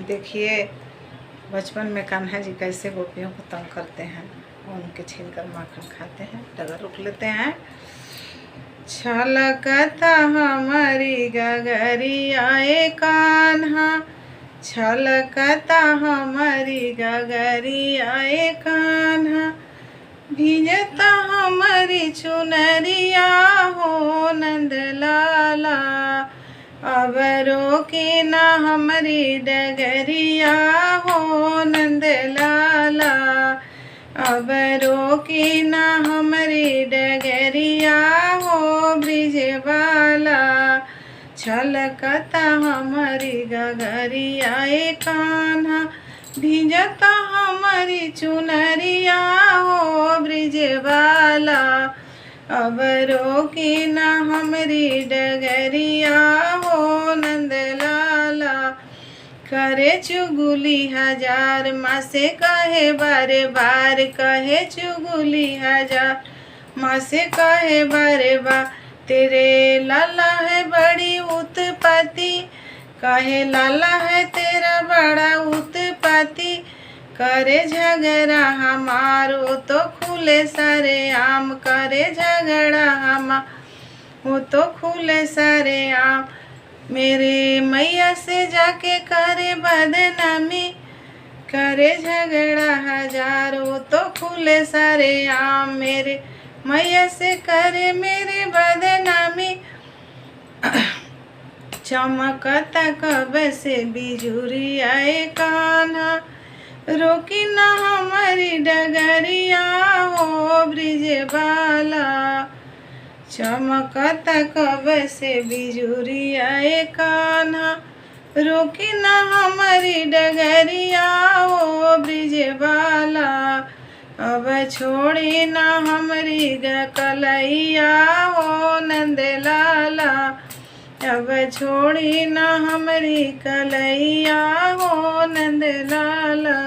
देखिए बचपन में कान्हा जी कैसे गोपियों को तंग करते हैं, उनके छीनकर माखन खाते हैं। डगर रुक लेते हैं। छलकता हमारी गगरियाए कान्हा, छलकता हमारी गगरियाए कान्हा, भीजता हमारी चुनरिया हो नंद लाला, अब रोके ना हमारी डगरिया हो नंद लाला, अब रोके ना हमारी डगरिया हो ब्रिज वाला, छलकता हमारी गगरिया कान्हा, भीजता हमारी चुनरिया हो ब्रिज वाला, अब रोके ना हमारी डगरिया हो नंद लाला, करे चुगली हजार माँ से कहे बारे बार, कहे चुगली हजार माँ से कहे बारे बार, तेरे लाला है बड़ी उत्पत्ति, कहे लाला है तेरा बड़ा उत्पत्ति, करे झगड़ा हमारो तो खुले सारे आम, करे झगड़ा हमार वो तो खुले सारे आम, मेरे मैया से जाके करे बदनामी, करे झगड़ा हजार वो तो खुले सारे आम, मेरे मैया से करे मेरे बदनामी, चमकता कब से बिजुरियाए कान्हा, रोकी ना हमारी डगरिया हो ब्रिज वाला, चमकता कब से बिजुरियाए कान्हा, रोकी ना हमारी डगरिया हो ब्रिज वाला, अब छोड़ी ना हमारी कलैया हो नंद लाला, अब छोड़ी ना हमारी कलैया हो नंद लाला।